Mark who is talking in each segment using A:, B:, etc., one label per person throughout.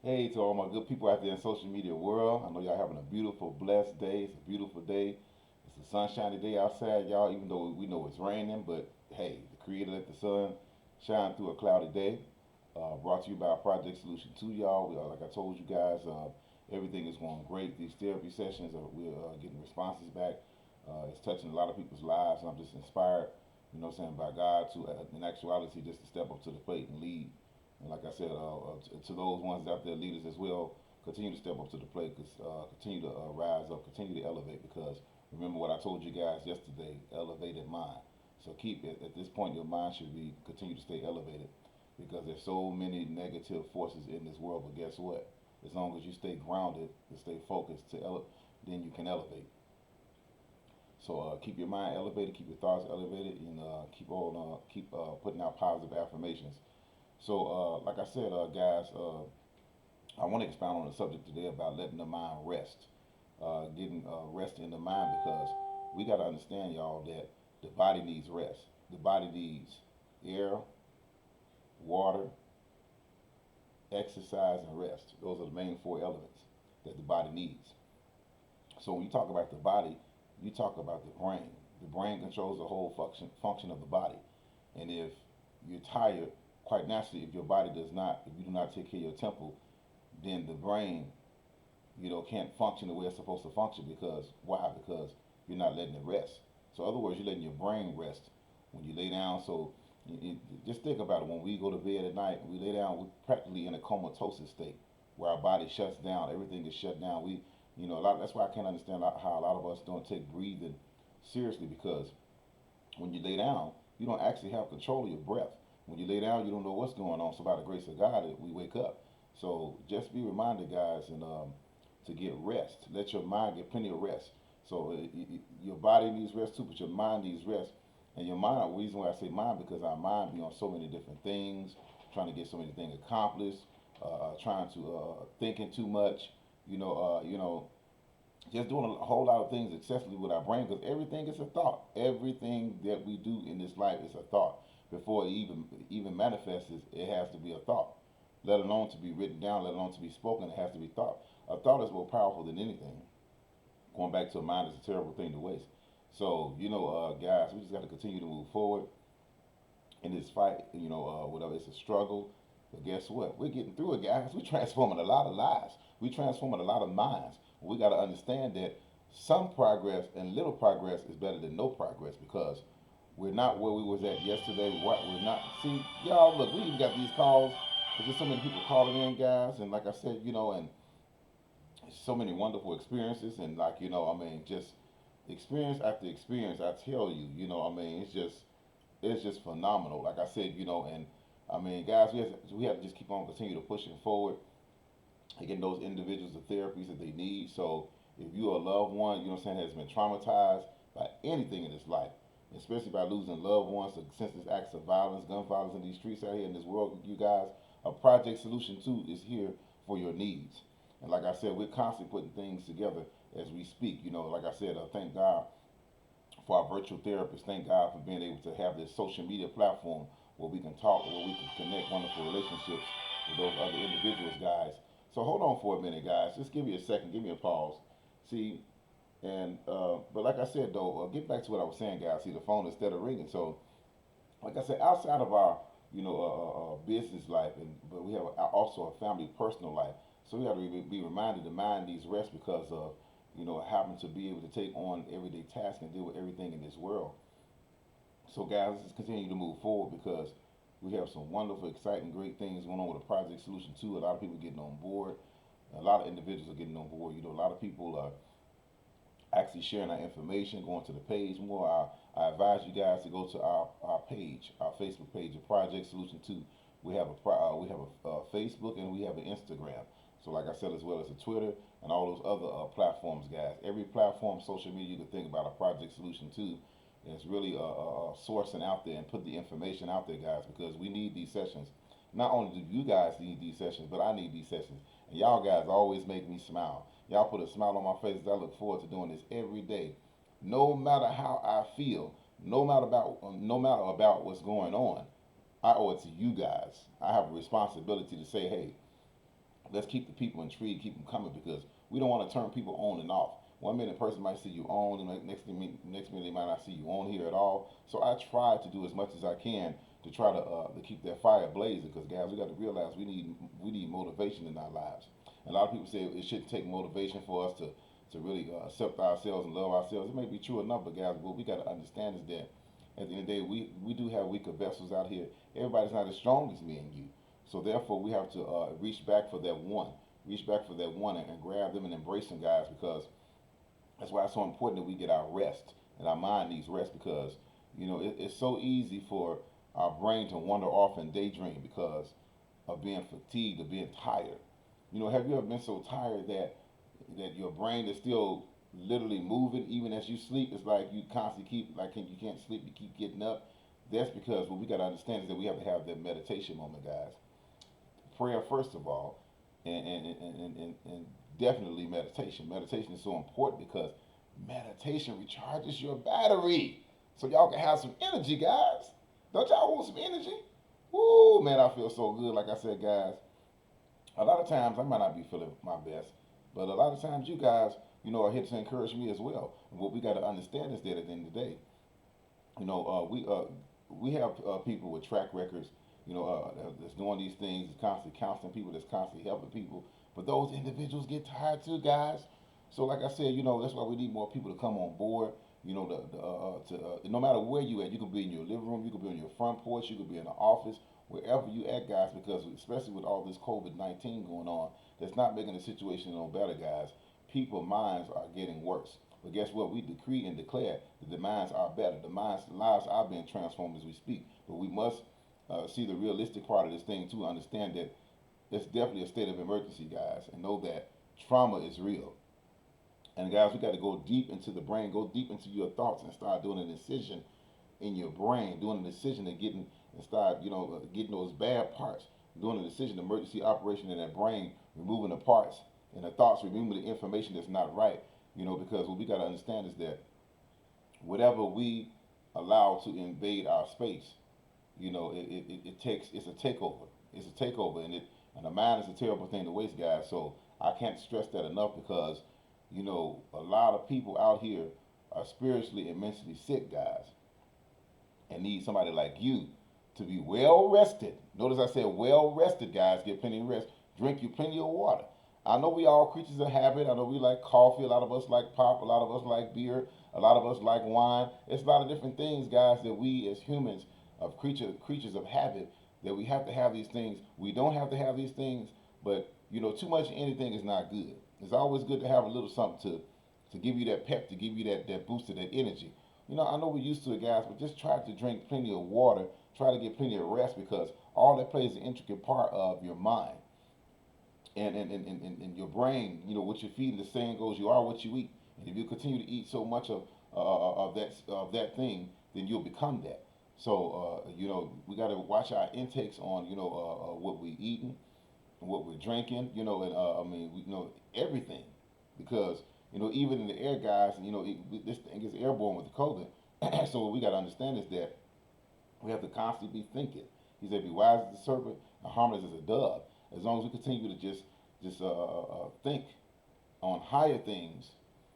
A: Hey to all my good people out there in social media world. I know y'all having a beautiful, blessed day. It's a beautiful day. It's a sunshiny day outside, y'all, even though we know it's raining, but hey, the creator let the sun shine through a cloudy day. Brought to you by Project Solution 2, y'all. Like I told you guys, everything is going great. These therapy sessions, we're getting responses back. It's touching a lot of people's lives, and I'm just inspired, what I'm saying, by God to, in actuality, just to step up to the plate and lead. And like I said, to those ones out there, leaders as well, continue to step up to the plate, continue to rise up, continue to elevate. Because remember what I told you guys yesterday: elevated mind. So keep it at this point. Your mind should be continue to stay elevated, because there's so many negative forces in this world. But guess what? As long as you stay grounded and stay focused, then you can elevate. So keep your mind elevated, keep your thoughts elevated, and keep putting out positive affirmations. So, like I said, guys, I want to expound on the subject today about letting the mind rest, getting rest in the mind, because we got to understand, y'all, that the body needs rest. The body needs air, water, exercise, and rest. Those are the main four elements that the body needs. So when you talk about the body, you talk about the brain. The brain controls the whole function of the body. And if you're tired, quite naturally, if your body does not, if you do not take care of your temple, then the brain, can't function the way it's supposed to function. Because why? Because you're not letting it rest. So, in other words, you're letting your brain rest when you lay down. So, just think about it. When we go to bed at night, we lay down, we're practically in a comatose state where our body shuts down. Everything is shut down. That's why I can't understand how a lot of us don't take breathing seriously, because when you lay down, you don't actually have control of your breath. When you lay down, you don't know what's going on. So by the grace of God, we wake up. So just be reminded, guys, and to get rest. Let your mind get plenty of rest. So your body needs rest too, but your mind needs rest. And your mind, the reason why I say mind, because our mind be on so many different things, trying to get so many things accomplished, trying to thinking too much, just doing a whole lot of things excessively with our brain, because everything is a thought. Everything that we do in this life is a thought. Before it even manifests, it has to be a thought. Let alone to be written down, let alone to be spoken, it has to be thought. A thought is more powerful than anything. Going back to a mind is a terrible thing to waste. So, guys, we just got to continue to move forward in this fight. Whatever, it's a struggle. But guess what? We're getting through it, guys. We're transforming a lot of lives. We're transforming a lot of minds. We got to understand that some progress and little progress is better than no progress, because we're not where we was at yesterday. What we're not. See, y'all, look, we even got these calls. There's just so many people calling in, guys. And like I said, and so many wonderful experiences. And like, just experience after experience, I tell you, it's just phenomenal. Like I said, and guys, we have to just keep on continue to pushing forward and getting those individuals the therapies that they need. So if you're a loved one, has been traumatized by anything in this life, especially by losing loved ones to senseless acts of violence, gun violence in these streets out here in this world, you guys, a Project Solution 2 is here for your needs. And like I said, we're constantly putting things together as we speak. Like I said, thank God for our virtual therapists. Thank God for being able to have this social media platform where we can talk, where we can connect wonderful relationships with those other individuals, guys. So hold on for a minute, guys. Just give me a second. Give me a pause. See, but like I said, though, get back to what I was saying, guys. See, the phone instead of ringing. So, like I said, outside of our business life, but we have also a family, personal life. So we have to be reminded to mind these rest, because of having to be able to take on everyday tasks and deal with everything in this world. So, guys, let's continue to move forward, because we have some wonderful, exciting, great things going on with the Project Solution 2. A lot of people getting on board. A lot of individuals are getting on board. A lot of people are actually sharing our information, going to the page more. I advise you guys to go to our page, our Facebook page, of Project Solution 2. We have a Facebook, and we have an Instagram. So, like I said, as well as a Twitter and all those other platforms, guys. Every platform, social media you can think about, a Project Solution 2, and it's really sourcing out there and put the information out there, guys, because we need these sessions. Not only do you guys need these sessions, but I need these sessions. And y'all guys always make me smile. Y'all put a smile on my face as I look forward to doing this every day. No matter how I feel, no matter about what's going on, I owe it to you guys. I have a responsibility to say, hey, let's keep the people intrigued, keep them coming, because we don't want to turn people on and off. One minute a person might see you on, and next minute they might not see you on here at all. So I try to do as much as I can to try to keep that fire blazing. Because guys, we got to realize we need motivation in our lives. And a lot of people say it shouldn't take motivation for us to really accept ourselves and love ourselves. It may be true enough, but guys, what we got to understand is that at the end of the day, we do have weaker vessels out here. Everybody's not as strong as me and you. So therefore, we have to reach back for that one, and grab them and embrace them, guys, because that's why it's so important that we get our rest, and our mind needs rest, because it's so easy for our brain to wander off and daydream because of being fatigued, of being tired. Have you ever been so tired that your brain is still literally moving even as you sleep? It's like you constantly keep you can't sleep, you keep getting up. That's because what we got to understand is that we have to have that meditation moment, guys. Prayer first of all, and definitely meditation. Meditation is so important because meditation recharges your battery, so y'all can have some energy, guys. Don't y'all want some energy? Woo, man, I feel so good. Like I said, guys, a lot of times I might not be feeling my best, but a lot of times you guys, are here to encourage me as well. And what we got to understand is that at the end of the day, we have people with track records, that's doing these things, constantly counseling people, that's constantly helping people. But those individuals get tired too, guys. So like I said, that's why we need more people to come on board. No matter where you at, you could be in your living room, you could be on your front porch, you could be in the office, wherever you at, guys. Because especially with all this COVID-19 going on, that's not making the situation no better, guys. People's minds are getting worse. But guess what? We decree and declare that the minds are better. The lives are being transformed as we speak. But we must see the realistic part of this thing too. Understand that it's definitely a state of emergency, guys, and know that trauma is real. And guys, we got to go deep into the brain, go deep into your thoughts, and start doing an incision in your brain, doing an incision and start, getting those bad parts, doing an incision, emergency operation in that brain, removing the parts and the thoughts, removing the information that's not right. Because what we got to understand is that whatever we allow to invade our space, it's a takeover. It's a takeover, and the mind is a terrible thing to waste, guys. So I can't stress that enough, because a lot of people out here are spiritually and mentally sick, guys, and need somebody like you to be well rested. Notice I said well rested, guys. Get plenty of rest. Drink you plenty of water. I know we all creatures of habit. I know we like coffee. A lot of us like pop. A lot of us like beer. A lot of us like wine. It's a lot of different things, guys, that we as humans, of creatures of habit, that we have to have these things. We don't have to have these things, but too much of anything is not good. It's always good to have a little something to give you that pep, to give you that boost of that energy. I know we're used to it, guys, but just try to drink plenty of water. Try to get plenty of rest, because all that plays an intricate part of your mind and your brain. What you're feeding, the saying goes, you are what you eat. And if you continue to eat so much of that thing, then you'll become that. So we got to watch our intakes on what we're eating, what we're drinking. Everything, because even in the air, guys, this thing is airborne with the COVID. So what we got to understand is that we have to constantly be thinking. He said, "Be wise as a serpent and harmless as a dove." As long as we continue to just think on higher things,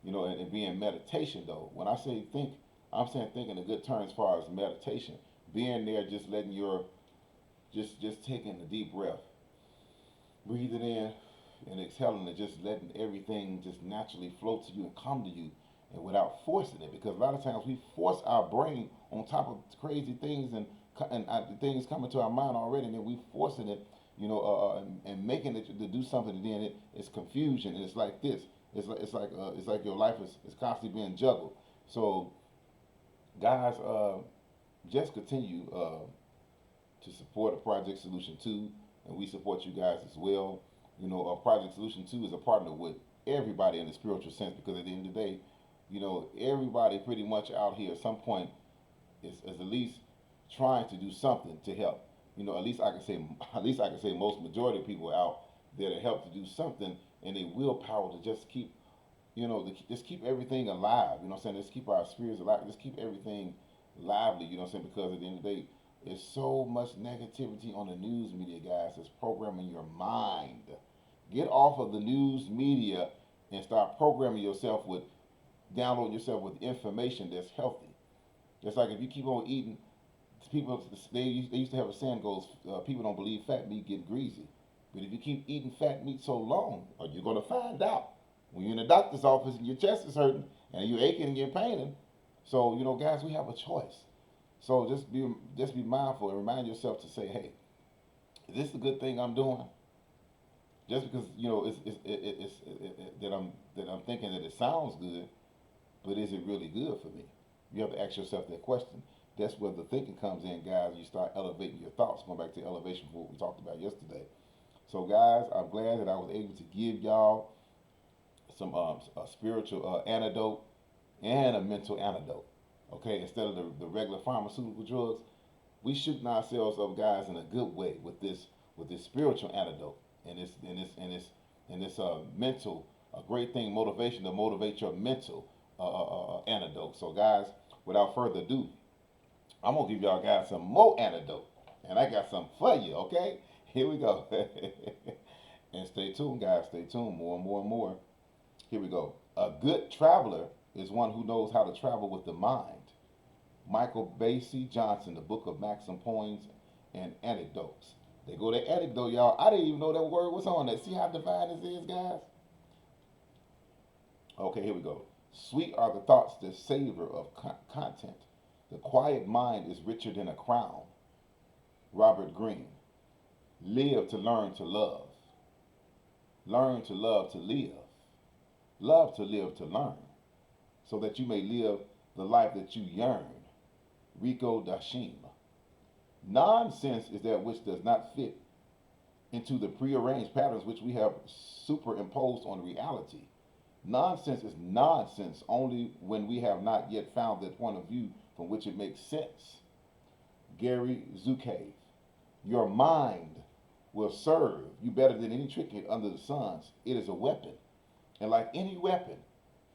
A: and be in meditation. Though, when I say think, I'm saying think in a good term as far as meditation. Being there, just letting just taking a deep breath, breathing in and exhaling, and just letting everything just naturally flow to you and come to you, and without forcing it. Because a lot of times we force our brain on top of crazy things and things coming to our mind already, and then we forcing it, and making it to do something, and then it's confusion, and it's like this. It's like your life is constantly being juggled. So, guys, just continue to support a Project Solution 2, and we support you guys as well. Project Solution 2 is a partner with everybody in the spiritual sense, because at the end of the day, everybody pretty much out here at some point is at least trying to do something to help. At least I can say most majority of people out there to help to do something, and they willpower to just keep, just keep everything alive. You know what I'm saying? Just keep our spirits alive. Just keep everything lively. You know what I'm saying? Because at the end of the day, there's so much negativity on the news media, guys. That's programming your mind. Get off of the news media and start programming yourself with, downloading yourself with information that's healthy. Just like if you keep on eating, people they used to have a saying goes, people don't believe fat meat get greasy. But if you keep eating fat meat so long, you're gonna find out when you're in the doctor's office and your chest is hurting and you're aching and you're paining. So guys, we have a choice. So just be mindful and remind yourself to say, hey, is this a good thing I'm doing? Just because that I'm thinking that it sounds good, but is it really good for me? You have to ask yourself that question. That's where the thinking comes in, guys. You start elevating your thoughts. Going back to elevation for what we talked about yesterday. So, guys, I'm glad that I was able to give y'all some a spiritual antidote and a mental antidote. Okay, instead of the regular pharmaceutical drugs, we shooting ourselves up, guys, in a good way with this spiritual antidote and this mental, a great thing, motivation to motivate your mental antidote. So, guys, without further ado, I'm gonna give y'all guys some more antidote, and I got some for you. Okay, here we go. And stay tuned, guys. Stay tuned. More and more and more. Here we go. A good traveler is one who knows how to travel with the mind. Michael Basie Johnson, the book of Maxim Poems and Anecdotes. They go to anecdote, y'all. I didn't even know that word was on there. See how divine this is, guys? Okay, here we go. Sweet are the thoughts that savor of content. The quiet mind is richer than a crown. Robert Greene. Live to learn to love. Learn to love to live. Love to live to learn. So that you may live the life that you yearn. Rico Dashim. Nonsense is that which does not fit into the prearranged patterns which we have superimposed on reality. Nonsense is nonsense only when we have not yet found that point of view from which it makes sense. Gary Zukav. Your mind will serve you better than any trick under the sun. It is a weapon. And like any weapon,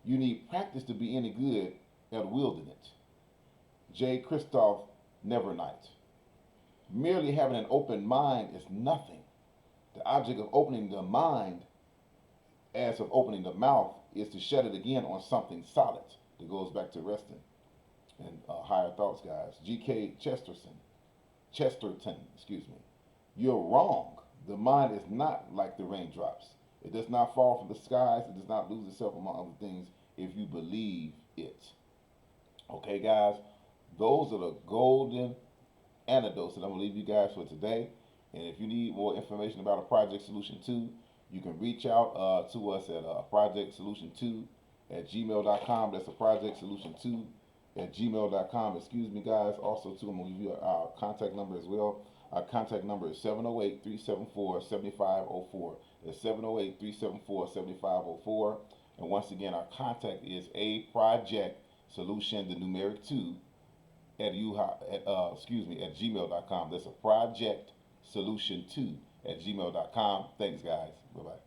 A: you need practice to be any good at wielding it. J. Christoph Nevernight. Merely having an open mind is nothing. The object of opening the mind, as of opening the mouth, is to shut it again on something solid. That goes back to resting and higher thoughts, guys. G.K. Chesterton, excuse me. You're wrong. The mind is not like the raindrops. It does not fall from the skies. It does not lose itself among other things if you believe it. Okay, guys, those are the golden antidotes that I'm going to leave you guys for today. And if you need more information about a Project Solution 2, you can reach out to us at Project Solution2 at gmail.com. That's a Project Solution2 at gmail.com. Excuse me, guys. Also, too, I'm going to give you our contact number as well. Our contact number is 708-374-7504. That's 708-374-7504. And once again, our contact is a Project Solution, the numeric 2, at gmail.com. That's a Project Solution 2 at gmail.com. Thanks, guys. Bye-bye.